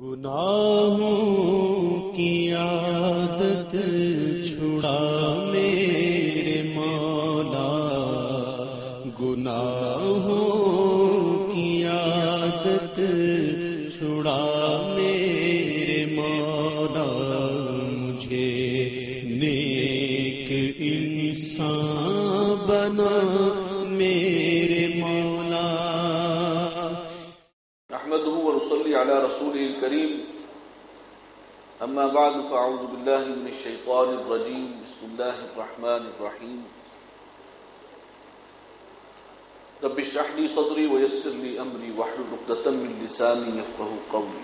گناہوں کی عادت چھڑا میرے مولا، گناہوں کی عادت چھڑا میرے مولا، مجھے نیک انسان بنا میرے مولا۔ نحمده ونصلي على رسوله الكريم، اما بعد فاعوذ بالله من الشيطان الرجيم، بسم الله الرحمن الرحيم، رب اشرح لي صدري ويسر لي امري واحلل عقدة من لساني يفقهوا قولي،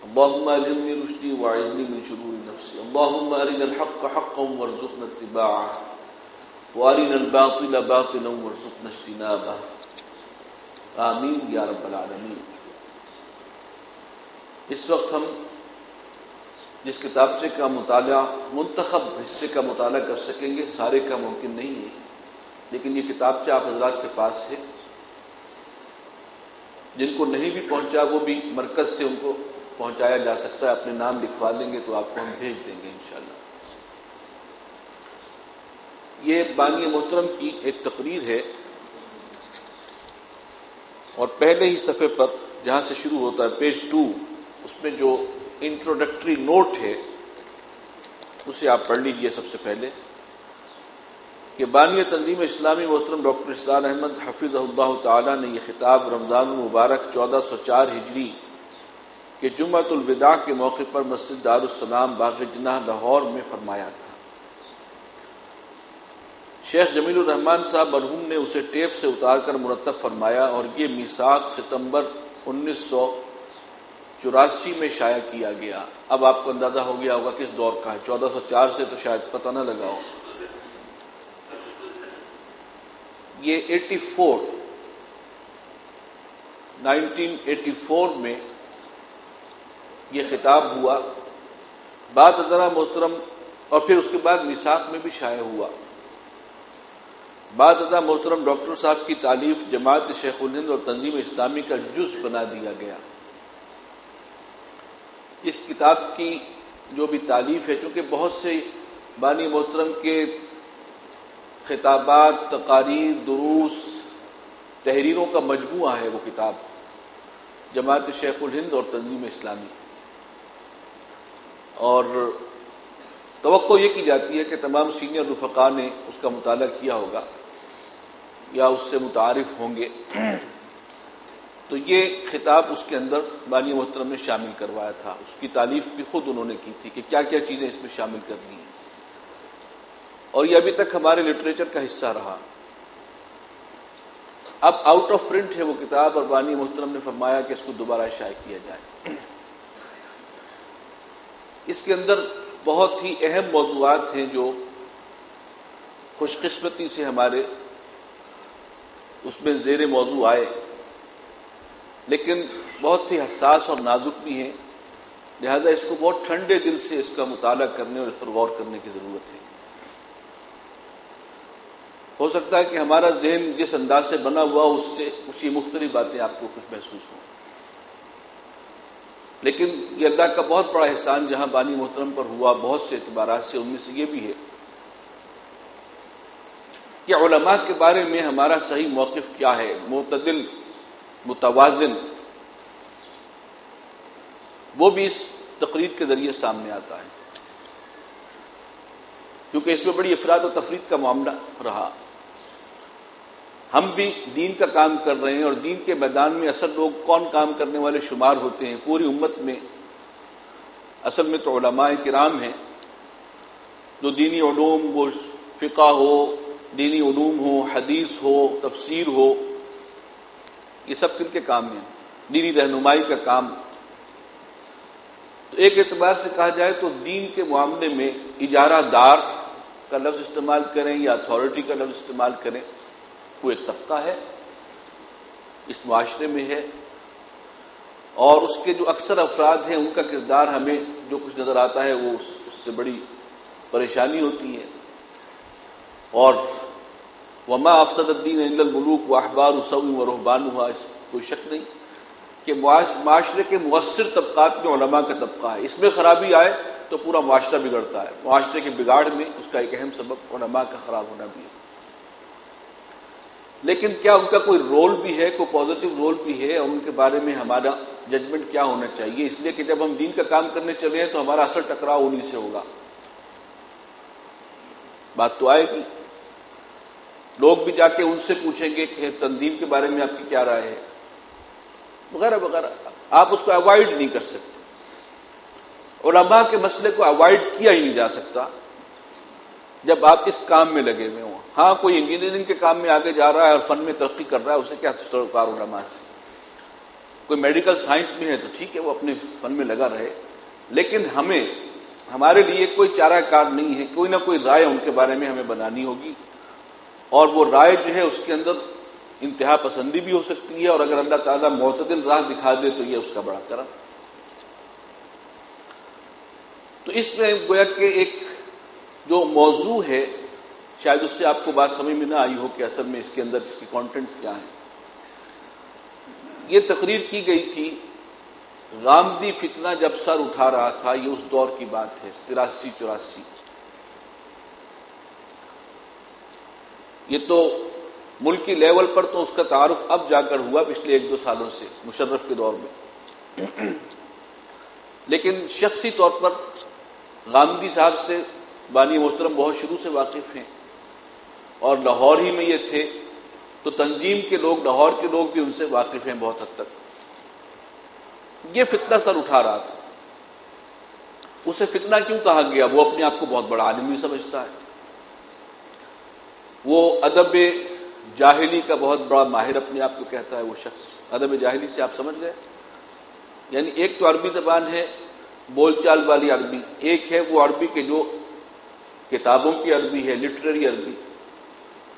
اللهم الهمني رشدي واعذني من شرور نفسي، اللهم ارنا الحق حقا وارزقنا اتباعه وارنا الباطل باطلا وارزقنا اجتنابه، آمین یا رب العالمین۔ اس وقت ہم جس کتابچے کا مطالعہ منتخب حصے کا مطالعہ کر سکیں گے، سارے کا ممکن نہیں ہے، لیکن یہ کتابچہ آپ حضرات کے پاس ہے۔ جن کو نہیں بھی پہنچا وہ بھی مرکز سے ان کو پہنچایا جا سکتا ہے، اپنے نام لکھوا لیں گے تو آپ کو ہم بھیج دیں گے انشاءاللہ۔ یہ بانی محترم کی ایک تقریر ہے، اور پہلے ہی صفحے پر جہاں سے شروع ہوتا ہے پیج 2، اس میں جو انٹروڈکٹری نوٹ ہے اسے آپ پڑھ لیجئے۔ سب سے پہلے کہ بانی تنظیم اسلامی محترم ڈاکٹر اسرار احمد حفظہ اللہ تعالی نے یہ خطاب رمضان المبارک 1404 ہجری کے جمعۃ الوداع کے موقع پر مسجد دارالسلام باغ جناح لاہور میں فرمایا تھا۔ شیخ جمیل الرحمن صاحب مرحوم نے اسے ٹیپ سے اتار کر مرتب فرمایا، اور یہ میثاق ستمبر 1984 میں شائع کیا گیا۔ اب آپ کو اندازہ ہو گیا ہوگا کس دور کا ہے، 1404 سے تو شاید پتہ نہ لگا ہو۔ یہ 1984 میں یہ خطاب ہوا، بعد ازرا محترم، اور پھر اس کے بعد میثاق میں بھی شائع ہوا۔ بعد ازاں محترم ڈاکٹر صاحب کی تالیف جماعت شیخ الہند اور تنظیم اسلامی کا جز بنا دیا گیا۔ اس کتاب کی جو بھی تالیف ہے، چونکہ بہت سے بانی محترم کے خطابات، تقاریر، دروس، تحریروں کا مجموعہ ہے وہ کتاب، جماعت شیخ الہند اور تنظیم اسلامی، اور توقع یہ کی جاتی ہے کہ تمام سینئر رفقاء نے اس کا مطالعہ کیا ہوگا یا اس سے متعارف ہوں گے۔ تو یہ خطاب اس کے اندر بانی محترم نے شامل کروایا تھا، اس کی تالیف بھی خود انہوں نے کی تھی کہ کیا کیا چیزیں اس میں شامل کرنی ہیں، اور یہ ابھی تک ہمارے لٹریچر کا حصہ رہا۔ اب آؤٹ آف پرنٹ ہے وہ کتاب، اور بانی محترم نے فرمایا کہ اس کو دوبارہ شائع کیا جائے۔ اس کے اندر بہت ہی اہم موضوعات ہیں جو خوش قسمتی سے ہمارے اس میں زیر موضوع آئے، لیکن بہت ہی حساس اور نازک بھی ہیں، لہذا اس کو بہت ٹھنڈے دل سے اس کا مطالعہ کرنے اور اس پر غور کرنے کی ضرورت ہے۔ ہو سکتا ہے کہ ہمارا ذہن جس انداز سے بنا ہوا اس سے کچھ مختلف باتیں آپ کو کچھ محسوس ہوں، لیکن یہ اللہ کا بہت بڑا احسان جہاں بانی محترم پر ہوا بہت سے اعتبارات سے، ان میں سے یہ بھی ہے کہ علماء کے بارے میں ہمارا صحیح موقف کیا ہے، معتدل، متوازن، وہ بھی اس تقریر کے ذریعے سامنے آتا ہے، کیونکہ اس میں بڑی افراط و تفریط کا معاملہ رہا۔ ہم بھی دین کا کام کر رہے ہیں، اور دین کے میدان میں اصل لوگ کون کام کرنے والے شمار ہوتے ہیں پوری امت میں؟ اصل میں تو علماء کرام ہیں، جو دینی علوم، وہ فقہ ہو، دینی علوم ہو، حدیث ہو، تفسیر ہو، یہ سب کن کے کام ہیں؟ دینی رہنمائی کا کام۔ تو ایک اعتبار سے کہا جائے تو دین کے معاملے میں اجارہ دار کا لفظ استعمال کریں یا اتھارٹی کا لفظ استعمال کریں، وہ ایک طبقہ ہے، اس معاشرے میں ہے، اور اس کے جو اکثر افراد ہیں ان کا کردار ہمیں جو کچھ نظر آتا ہے وہ اس سے بڑی پریشانی ہوتی ہے۔ اور وما افسد الدین الا الملوک واحبار سوء ورهبانها، اس کوئی شک نہیں کہ معاشرے کے مؤثر طبقات میں علماء کا طبقہ ہے، اس میں خرابی آئے تو پورا معاشرہ بگڑتا ہے، معاشرے کے بگاڑ میں اس کا ایک اہم سبب علماء کا خراب ہونا بھی ہے۔ لیکن کیا ان کا کوئی رول بھی ہے، کوئی پازیٹیو رول بھی ہے، اور ان کے بارے میں ہمارا ججمنٹ کیا ہونا چاہیے؟ اس لیے کہ جب ہم دین کا کام کرنے چلے ہیں تو ہمارا اصل ٹکراؤ انہی سے ہوگا۔ بات تو آئے گی، لوگ بھی جا کے ان سے پوچھیں گے کہ تنظیم کے بارے میں آپ کی کیا رائے ہے، وغیرہ وغیرہ۔ آپ اس کو اوائڈ نہیں کر سکتے، علماء کے مسئلے کو اوائڈ کیا ہی نہیں جا سکتا جب آپ اس کام میں لگے ہوئے ہوں۔ ہاں، کوئی انجینئرنگ کے کام میں آگے جا رہا ہے اور فن میں ترقی کر رہا ہے، اسے کیا سروکار علماء سے۔ کوئی میڈیکل سائنس میں ہے تو ٹھیک ہے، وہ اپنے فن میں لگا رہے، لیکن ہمارے لیے کوئی چارہ کار نہیں ہے، کوئی نہ کوئی رائے ان کے بارے میں ہمیں بنانی ہوگی، اور وہ رائے جو ہے اس کے اندر انتہا پسندی بھی ہو سکتی ہے، اور اگر اللہ تعالیٰ معتدل راہ دکھا دے تو یہ اس کا بڑا کرم۔ تو اس میں گویا کہ ایک جو موضوع ہے، شاید اس سے آپ کو بات سمجھ میں نہ آئی ہو کہ اصل میں اس کے اندر اس کی کانٹینٹس کیا ہیں۔ یہ تقریر کی گئی تھی، غامدی فتنہ جب سر اٹھا رہا تھا، یہ اس دور کی بات ہے، 83-84۔ یہ تو ملکی لیول پر تو اس کا تعارف اب جا کر ہوا پچھلے 1-2 سالوں سے، مشرف کے دور میں، لیکن شخصی طور پر غامدی صاحب سے بانی محترم بہت شروع سے واقف ہیں، اور لاہور ہی میں یہ تھے تو تنظیم کے لوگ، لاہور کے لوگ بھی ان سے واقف ہیں بہت حد تک۔ یہ فتنہ سر اٹھا رہا تھا، اسے فتنہ کیوں کہا گیا؟ وہ اپنے آپ کو بہت بڑا عالم بھی سمجھتا ہے، وہ ادب جاہلی کا بہت بڑا ماہر اپنے آپ کو کہتا ہے۔ وہ شخص ادب جاہلی سے آپ سمجھ گئے، یعنی ایک تو عربی زبان ہے بول چال والی عربی، ایک ہے وہ عربی کے جو کتابوں کی عربی ہے، لٹریری عربی،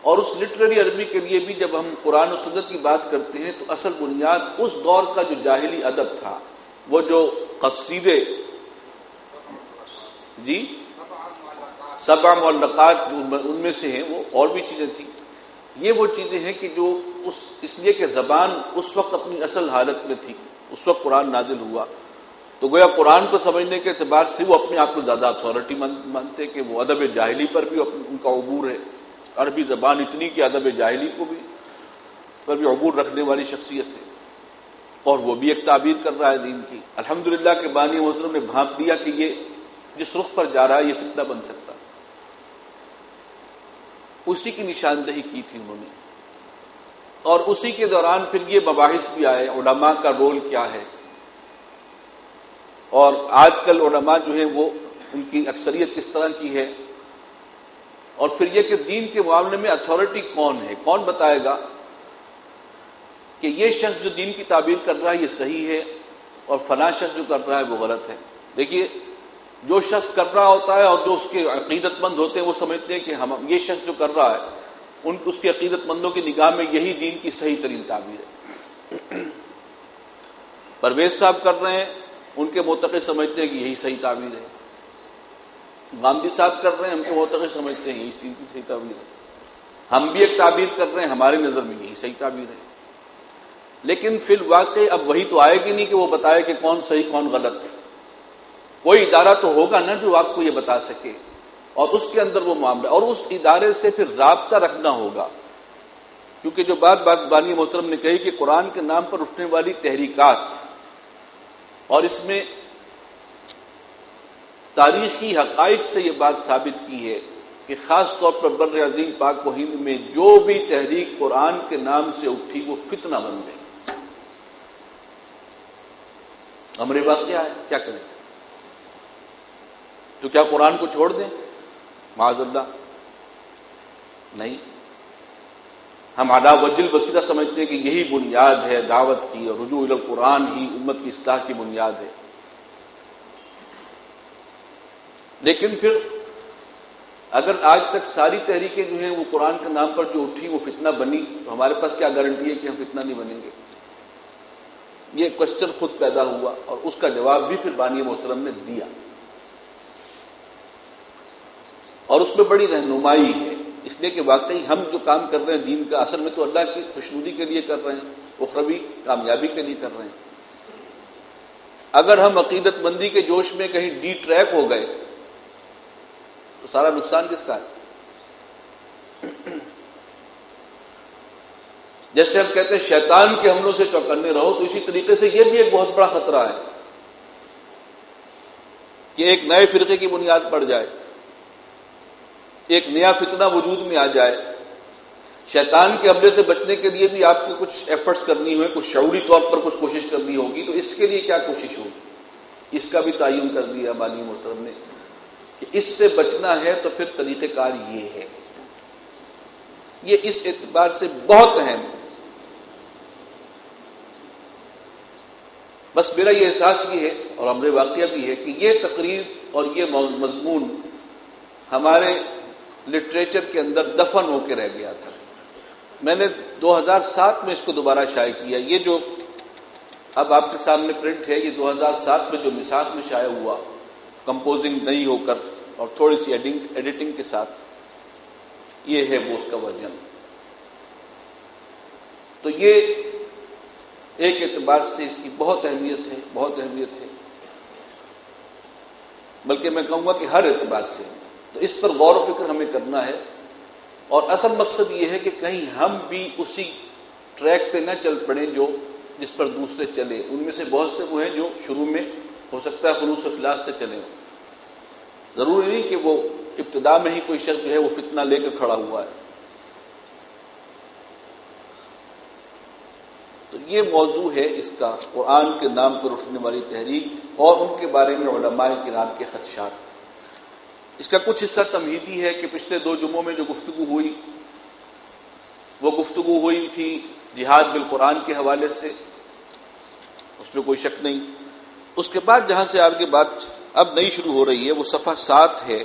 اور اس لٹریری عربی کے لیے بھی جب ہم قرآن و سنت کی بات کرتے ہیں تو اصل بنیاد اس دور کا جو جاہلی ادب تھا، وہ جو قصیدے، جی 7 معلقات جو ان میں سے ہیں، وہ اور بھی چیزیں تھیں، یہ وہ چیزیں ہیں کہ جو اس لیے کہ زبان اس وقت اپنی اصل حالت میں تھی، اس وقت قرآن نازل ہوا، تو گویا قرآن کو سمجھنے کے اعتبار سے وہ اپنے آپ کو زیادہ اتھارٹی مانتے کہ وہ ادب جاہلی پر بھی ان کا عبور ہے، عربی زبان اتنی کہ ادب جاہلی کو بھی پر بھی عبور رکھنے والی شخصیت ہے، اور وہ بھی ایک تعبیر کر رہا ہے دین کی۔ الحمدللہ کہ بانی محترم نے بھانپ لیا کہ یہ جس رخ پر جا رہا ہے یہ فتنہ بن سکتا، اسی کی نشاندہی کی تھی انہوں نے، اور اسی کے دوران پھر یہ مباحث بھی آئے، علماء کا رول کیا ہے، اور آج کل علماء جو ہیں وہ ان کی اکثریت کس طرح کی ہے، اور پھر یہ کہ دین کے معاملے میں اتھارٹی کون ہے، کون بتائے گا کہ یہ شخص جو دین کی تعبیر کر رہا ہے یہ صحیح ہے اور فلاں شخص جو کر رہا ہے وہ غلط ہے۔ دیکھیے، جو شخص کر رہا ہوتا ہے اور جو اس کے عقیدت مند ہوتے ہیں وہ سمجھتے ہیں کہ یہ شخص جو کر رہا ہے اس کے عقیدت مندوں کی نگاہ میں یہی دین کی صحیح ترین تعبیر ہے۔ پرویز صاحب کر رہے ہیں، ان کے معتقد سمجھتے ہیں کہ یہی صحیح تعبیر ہے۔ غامدی صاحب کر رہے ہیں، ہم کے معتقد سمجھتے ہیں یہی دین کی صحیح تعبیر ہے۔ ہم بھی ایک تعبیر کر رہے ہیں، ہماری نظر میں یہی صحیح تعبیر ہے، لیکن فی الواقع اب وہی تو آئے گی نہیں کہ وہ بتائے کہ کون صحیح کون غلط ہے۔ کوئی ادارہ تو ہوگا نا جو آپ کو یہ بتا سکے، اور اس کے اندر وہ معاملہ، اور اس ادارے سے پھر رابطہ رکھنا ہوگا، کیونکہ جو بات بانی محترم نے کہی کہ قرآن کے نام پر اٹھنے والی تحریکات، اور اس میں تاریخی حقائق سے یہ بات ثابت کی ہے کہ خاص طور پر بر عظیم پاک و ہند میں جو بھی تحریک قرآن کے نام سے اٹھی وہ فتنہ بن گئی۔ امر واقعہ ہے، کیا کریں؟ تو کیا قرآن کو چھوڑ دیں؟ معاذ اللہ، نہیں۔ ہم علی وجہ البصیرہ سمجھتے ہیں کہ یہی بنیاد ہے دعوت کی، اور رجوع الی القرآن ہی امت کی اصلاح کی بنیاد ہے۔ لیکن پھر اگر آج تک ساری تحریکیں جو ہیں وہ قرآن کے نام پر جو اٹھی وہ فتنہ بنی، تو ہمارے پاس کیا گارنٹی ہے کہ ہم فتنہ نہیں بنیں گے؟ یہ کوشچن خود پیدا ہوا، اور اس کا جواب بھی پھر بانی محترم نے دیا، اور اس میں بڑی رہنمائی ہے، اس لیے کہ واقعی ہم جو کام کر رہے ہیں دین کا، اصل میں تو اللہ کی خوشنودی کے لیے کر رہے ہیں، اخروی کامیابی کے لیے کر رہے ہیں۔ اگر ہم عقیدت مندی کے جوش میں کہیں ڈی ٹریک ہو گئے تو سارا نقصان کس کا ہے؟ جیسے ہم کہتے ہیں شیطان کے حملوں سے چوکنے رہو، تو اسی طریقے سے یہ بھی ایک بہت بڑا خطرہ ہے کہ ایک نئے فرقے کی بنیاد پڑ جائے، ایک نیا فتنہ وجود میں آ جائے۔ شیطان کے حملے سے بچنے کے لیے بھی آپ کو کچھ ایفرٹس کرنی ہوئے، کچھ شعوری طور پر کچھ کوشش کرنی ہوگی، تو اس کے لیے کیا کوشش ہوگی؟ اس کا بھی تعین کر دیا بانی محترم نے کہ اس سے بچنا ہے تو پھر طریقہ کار یہ ہے۔ یہ اس اعتبار سے بہت اہم ہے۔ بس میرا یہ احساس یہ ہے اور امر واقعہ بھی ہے کہ یہ تقریر اور یہ مضمون ہمارے لٹریچر کے اندر دفن ہو کے رہ گیا تھا۔ میں نے 2007 میں اس کو دوبارہ شائع کیا۔ یہ جو اب آپ کے سامنے پرنٹ ہے، یہ 2007 میں جو مساق میں شائع ہوا، کمپوزنگ نہیں ہو کر اور تھوڑی سی ایڈیٹنگ کے ساتھ، یہ ہے وہ اس کا ورژن۔ تو یہ ایک اعتبار سے اس کی بہت اہمیت ہے، بہت اہمیت ہے، بلکہ میں کہوں گا کہ ہر اعتبار سے۔ تو اس پر غور و فکر ہمیں کرنا ہے، اور اصل مقصد یہ ہے کہ کہیں ہم بھی اسی ٹریک پہ نہ چل پڑیں جو جس پر دوسرے چلے۔ ان میں سے بہت سے وہ ہیں جو شروع میں ہو سکتا ہے خلوص اخلاص سے چلیں، ضروری نہیں کہ وہ ابتدا میں ہی کوئی شخص جو ہے وہ فتنہ لے کر کھڑا ہوا ہے۔ تو یہ موضوع ہے اس کا، قرآن کے نام پر اٹھنے والی تحریک اور ان کے بارے میں علماء کرام کے خدشات۔ اس کا کچھ حصہ تمہیدی ہے کہ پچھلے 2 جمعوں میں جو گفتگو ہوئی، وہ گفتگو ہوئی تھی جہاد بالقرآن کے حوالے سے، اس میں کوئی شک نہیں۔ اس کے بعد جہاں سے آگے بات اب نئی شروع ہو رہی ہے وہ صفحہ 7 ہے،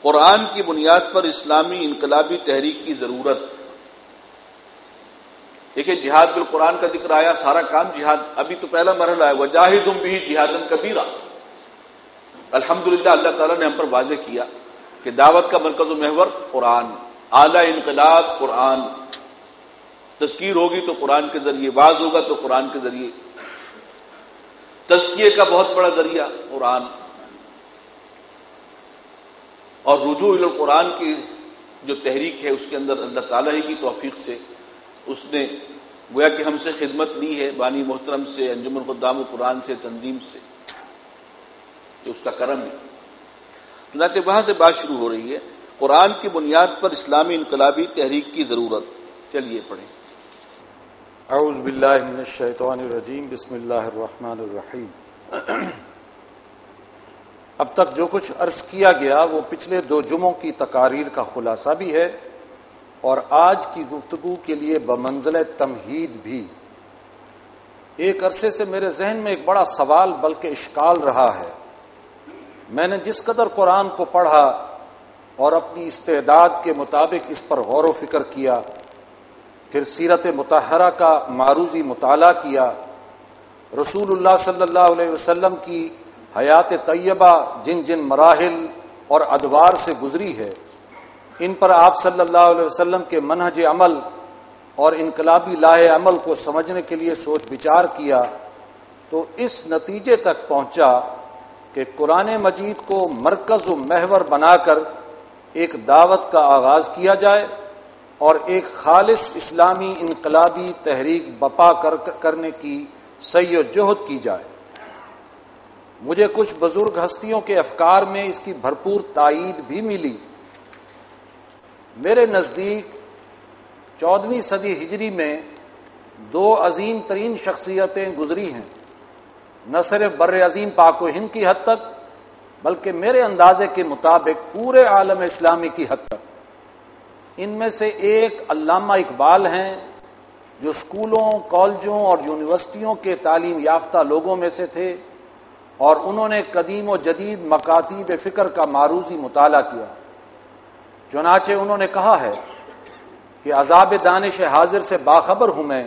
قرآن کی بنیاد پر اسلامی انقلابی تحریک کی ضرورت۔ دیکھیں جہاد بالقرآن کا ذکر آیا، سارا کام جہاد، ابھی تو پہلا مرحلہ ہے، وجاہدہم بہ جہادا کبیرا۔ الحمدللہ اللہ تعالیٰ نے ہم پر واضح کیا کہ دعوت کا مرکز و محور قرآن، اعلی انقلاب قرآن، تذکیر ہوگی تو قرآن کے ذریعے، واعظ ہوگا تو قرآن کے ذریعے، تزکیے کا بہت بڑا ذریعہ قرآن، اور رجوع الی القرآن کی جو تحریک ہے اس کے اندر اللہ تعالیٰ ہی کی توفیق سے اس نے گویا کہ ہم سے خدمت لی ہے، بانی محترم سے، انجمن خدام القرآن سے، تنظیم سے، یہ اس کا کرم ہے۔ چنانچہ وہاں سے بات شروع ہو رہی ہے، قرآن کی بنیاد پر اسلامی انقلابی تحریک کی ضرورت۔ چلیے پڑھیں۔ اعوذ باللہ من الشیطان الرجیم، بسم اللہ الرحمن الرحیم۔ اب تک جو کچھ عرض کیا گیا وہ پچھلے 2 جمعوں کی تقاریر کا خلاصہ بھی ہے اور آج کی گفتگو کے لیے بمنزلہ تمہید بھی۔ ایک عرصے سے میرے ذہن میں ایک بڑا سوال بلکہ اشکال رہا ہے۔ میں نے جس قدر قرآن کو پڑھا اور اپنی استعداد کے مطابق اس پر غور و فکر کیا، پھر سیرت مطہرہ کا معروضی مطالعہ کیا، رسول اللہ صلی اللہ علیہ وسلم کی حیات طیبہ جن جن مراحل اور ادوار سے گزری ہے، ان پر آپ صلی اللہ علیہ وسلم کے منہج عمل اور انقلابی لاہ عمل کو سمجھنے کے لیے سوچ بچار کیا، تو اس نتیجے تک پہنچا کہ قرآن مجید کو مرکز و محور بنا کر ایک دعوت کا آغاز کیا جائے اور ایک خالص اسلامی انقلابی تحریک بپا کرنے کی سعی و جہد کی جائے۔ مجھے کچھ بزرگ ہستیوں کے افکار میں اس کی بھرپور تائید بھی ملی۔ میرے نزدیک 14ویں صدی ہجری میں 2 عظیم ترین شخصیتیں گزری ہیں، نہ صرف بر عظیم پاک و ہند کی حد تک بلکہ میرے اندازے کے مطابق پورے عالم اسلامی کی حد تک۔ ان میں سے ایک علامہ اقبال ہیں، جو اسکولوں، کالجوں اور یونیورسٹیوں کے تعلیم یافتہ لوگوں میں سے تھے، اور انہوں نے قدیم و جدید مکاتیب فکر کا معروضی مطالعہ کیا۔ چنانچہ انہوں نے کہا ہے کہ عذاب دانش حاضر سے باخبر ہوں میں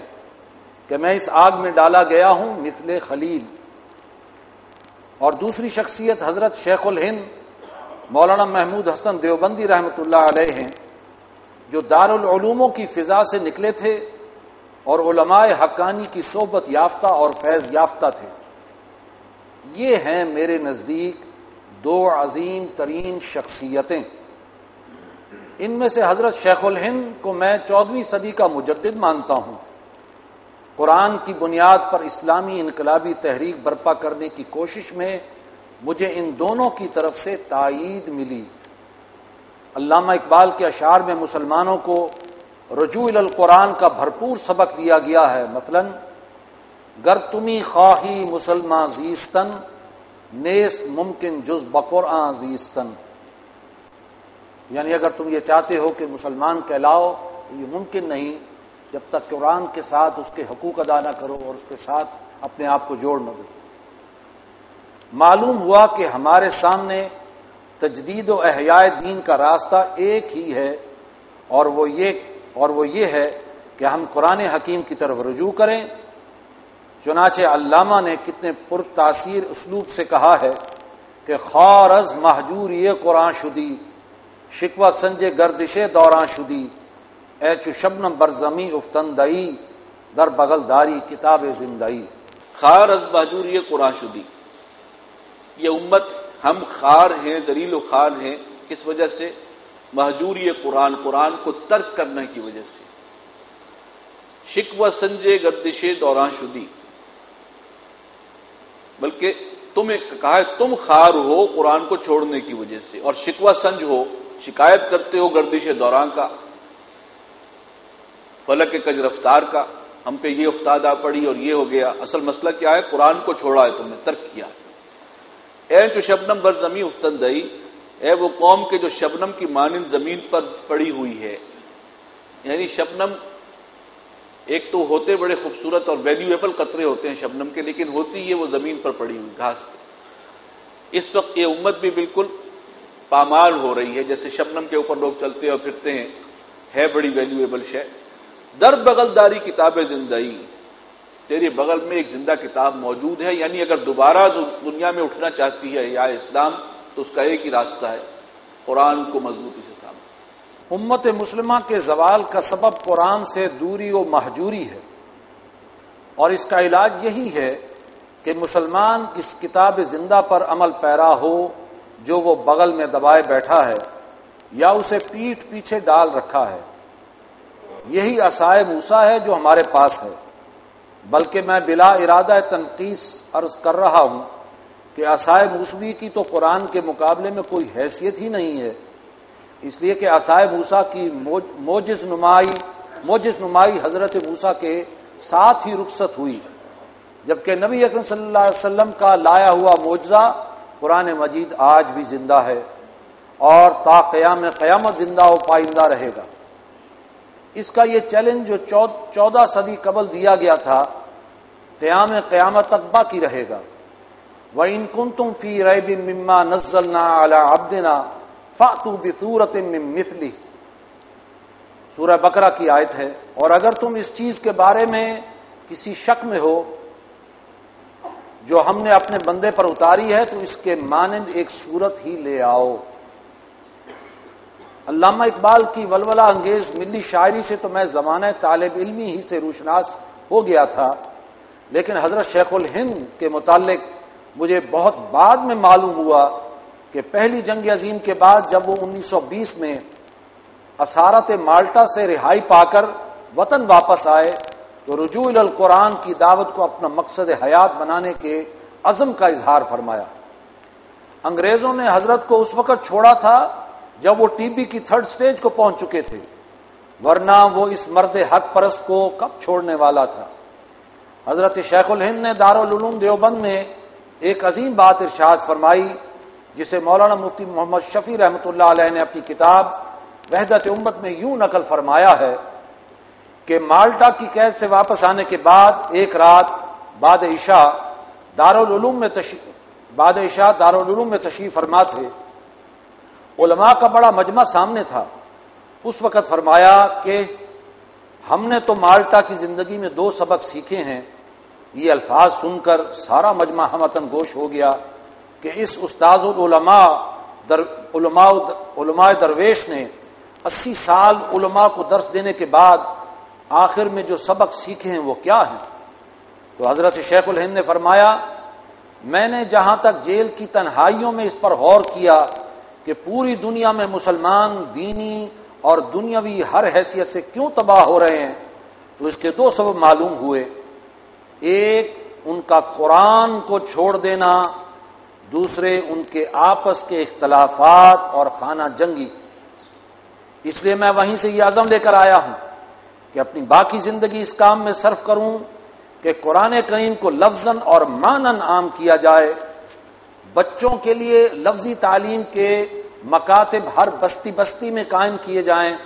کہ میں اس آگ میں ڈالا گیا ہوں مثل خلیل۔ اور دوسری شخصیت حضرت شیخ الہند مولانا محمود حسن دیوبندی رحمۃ اللہ علیہ ہیں، جو دارالعلوموں کی فضا سے نکلے تھے اور علماء حقانی کی صحبت یافتہ اور فیض یافتہ تھے۔ یہ ہیں میرے نزدیک دو عظیم ترین شخصیتیں۔ ان میں سے حضرت شیخ الہند کو میں 14ویں صدی کا مجدد مانتا ہوں۔ قرآن کی بنیاد پر اسلامی انقلابی تحریک برپا کرنے کی کوشش میں مجھے ان دونوں کی طرف سے تائید ملی۔ علامہ اقبال کے اشعار میں مسلمانوں کو رجوع الی القرآن کا بھرپور سبق دیا گیا ہے۔ مثلاً گر تمی خواہی مسلمان زیستن، نیست ممکن جز بقرآن زیستن، یعنی اگر تم یہ چاہتے ہو کہ مسلمان کہلاؤ یہ ممکن نہیں جب تک قرآن کے ساتھ اس کے حقوق ادا نہ کرو اور اس کے ساتھ اپنے آپ کو جوڑ نہ دو۔ معلوم ہوا کہ ہمارے سامنے تجدید و احیاء دین کا راستہ ایک ہی ہے، اور وہ یہ ہے کہ ہم قرآن حکیم کی طرف رجوع کریں۔ چنانچہ علامہ نے کتنے پرتاثیر اسلوب سے کہا ہے کہ خار از محجور یہ قرآن شدی، شکوہ سنجے گردش دوران شدی، اے چو شبنم برزمی افتندئی، در بغل داری کتاب زندئی۔ خار از محجور یہ قرآن شدی، یہ امت ہم خار ہیں، ذلیل و خوار ہیں۔ کس وجہ سے؟ محجور یہ قرآن کو ترک کرنے کی وجہ سے۔ شکوہ سنجے گردش دوران شدی، بلکہ تمہیں کہا ہے تم خار ہو قرآن کو چھوڑنے کی وجہ سے، اور شکوہ سنج ہو، شکایت کرتے ہو گردش دوران کا، فلک کج رفتار کا، ہم پہ یہ افتاد آ پڑی اور یہ ہو گیا۔ اصل مسئلہ کیا ہے؟ قرآن کو چھوڑا ہے تم نے، ترک کیا۔ اے جو شبنم بر زمین افتندئی، اے وہ قوم کے جو شبنم کی مانند زمین پر پڑی ہوئی ہے، یعنی شبنم ایک تو ہوتے بڑے خوبصورت اور ویلیویبل قطرے ہوتے ہیں شبنم کے، لیکن ہوتی یہ وہ زمین پر پڑی ہوئی گھاس پہ۔ اس وقت یہ امت بھی بالکل پامال ہو رہی ہے، جیسے شبنم کے اوپر لوگ چلتے اور پھرتے ہیں، ہے بڑی ویلیویبل شے۔ در بغل داری کتاب زندئی، تیرے بغل میں ایک زندہ کتاب موجود ہے، یعنی اگر دوبارہ دنیا میں اٹھنا چاہتی ہے یا اسلام تو اس کا ایک ہی راستہ ہے، قرآن کو مضبوطی سے تھامنا۔ امت مسلمہ کے زوال کا سبب قرآن سے دوری و مہجوری ہے، اور اس کا علاج یہی ہے کہ مسلمان اس کتاب زندہ پر عمل پیرا ہو جو وہ بغل میں دبائے بیٹھا ہے یا اسے پیٹھ پیچھے ڈال رکھا ہے۔ یہی عصائے موسیٰ ہے جو ہمارے پاس ہے، بلکہ میں بلا ارادہ تنقیص عرض کر رہا ہوں کہ عصائے موسوی کی تو قرآن کے مقابلے میں کوئی حیثیت ہی نہیں ہے، اس لیے کہ عصائے موسیٰ کی موجز نمائی حضرت موسیٰ کے ساتھ ہی رخصت ہوئی، جبکہ نبی اکرم صلی اللہ علیہ وسلم کا لایا ہوا معجزہ قرآن مجید آج بھی زندہ ہے اور تا قیامت زندہ و پائندہ رہے گا۔ اس کا یہ چیلنج جو 14 صدی قبل دیا گیا تھا قیامت تک باقی رہے گا۔ وَإِن كُنتُمْ فِي رَيْبٍ مِّمَّا نَزَّلْنَا عَلَىٰ عَبْدِنَا فَأْتُوا بِسُورَةٍ مِّن مِّثْلِهِ، سورہ بقرہ کی آیت ہے۔ اور اگر تم اس چیز کے بارے میں کسی شک میں ہو جو ہم نے اپنے بندے پر اتاری ہے تو اس کے مانند ایک صورت ہی لے آؤ۔ علامہ اقبال کی ولولہ انگیز ملی شاعری سے تو میں زمانہ طالب علمی ہی سے روشناس ہو گیا تھا، لیکن حضرت شیخ الہند کے متعلق مجھے بہت بعد میں معلوم ہوا کہ پہلی جنگ عظیم کے بعد جب وہ 1920 میں اسارت مالٹا سے رہائی پا کر وطن واپس آئے تو رجوع الی القرآن کی دعوت کو اپنا مقصد حیات بنانے کے عزم کا اظہار فرمایا۔ انگریزوں نے حضرت کو اس وقت چھوڑا تھا جب وہ ٹی بی کی 3rd سٹیج کو پہنچ چکے تھے، ورنہ وہ اس مرد حق پرست کو کب چھوڑنے والا تھا۔ حضرت شیخ الہند نے دارالعلوم دیوبند میں ایک عظیم بات ارشاد فرمائی جسے مولانا مفتی محمد شفیع رحمۃ اللہ علیہ نے اپنی کتاب وحدت امت میں یوں نقل فرمایا ہے کہ مالٹا کی قید سے واپس آنے کے بعد ایک رات بعد عشاء دارالعلوم میں تشریف فرما تھے، علماء کا بڑا مجمع سامنے تھا۔ اس وقت فرمایا کہ ہم نے تو مالٹا کی زندگی میں 2 سبق سیکھے ہیں۔ یہ الفاظ سن کر سارا مجمع ہمتن گوش ہو گیا کہ اس استاذ علماء درویش نے 80 سال علماء کو درس دینے کے بعد آخر میں جو سبق سیکھے ہیں وہ کیا ہیں؟ تو حضرت شیخ الہند نے فرمایا میں نے جہاں تک جیل کی تنہائیوں میں اس پر غور کیا کہ پوری دنیا میں مسلمان دینی اور دنیاوی ہر حیثیت سے کیوں تباہ ہو رہے ہیں، تو اس کے دو سبب معلوم ہوئے۔ ایک ان کا قرآن کو چھوڑ دینا، دوسرے ان کے آپس کے اختلافات اور خانہ جنگی۔ اس لیے میں وہیں سے یہ عزم لے کر آیا ہوں کہ اپنی باقی زندگی اس کام میں صرف کروں کہ قرآن کریم کو لفظاً اور معناً عام کیا جائے، بچوں کے لیے لفظی تعلیم کے مکاتب ہر بستی بستی میں قائم کیے جائیں،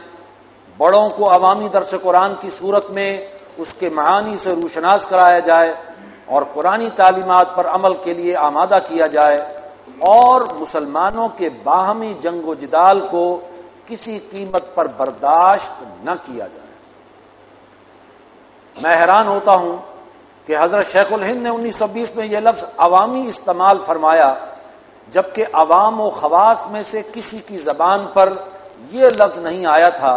بڑوں کو عوامی درس قرآن کی صورت میں اس کے معانی سے روشناس کرایا جائے اور قرآنی تعلیمات پر عمل کے لیے آمادہ کیا جائے، اور مسلمانوں کے باہمی جنگ و جدال کو کسی قیمت پر برداشت نہ کیا جائے۔ میں حیران ہوتا ہوں کہ حضرت شیخ الہند نے 1920 میں یہ لفظ عوامی استعمال فرمایا، جبکہ عوام و خواص میں سے کسی کی زبان پر یہ لفظ نہیں آیا تھا،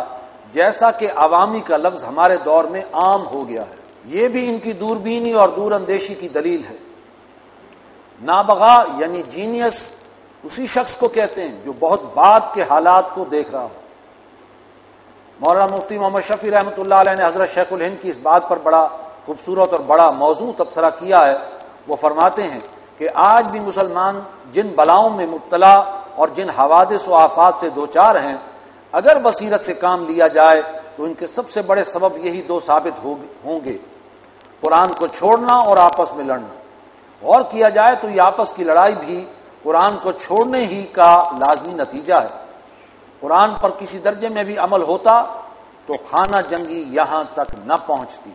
جیسا کہ عوامی کا لفظ ہمارے دور میں عام ہو گیا ہے۔ یہ بھی ان کی دوربینی اور دور اندیشی کی دلیل ہے۔ نابغہ یعنی جینیس اسی شخص کو کہتے ہیں جو بہت بعد کے حالات کو دیکھ رہا ہو۔ مولانا مفتی محمد شفیع رحمۃ اللہ علیہ نے حضرت شیخ الہند کی اس بات پر بڑا خوبصورت اور بڑا موضوع تبصرہ کیا ہے۔ وہ فرماتے ہیں کہ آج بھی مسلمان جن بلاؤں میں مبتلا اور جن حوادث و آفات سے دوچار ہیں، اگر بصیرت سے کام لیا جائے تو ان کے سب سے بڑے سبب یہی دو ثابت ہوں گے: قرآن کو چھوڑنا اور آپس میں لڑنا۔ غور کیا جائے تو یہ آپس کی لڑائی بھی قرآن کو چھوڑنے ہی کا لازمی نتیجہ ہے۔ قرآن پر کسی درجے میں بھی عمل ہوتا تو خانہ جنگی یہاں تک نہ پہنچتی۔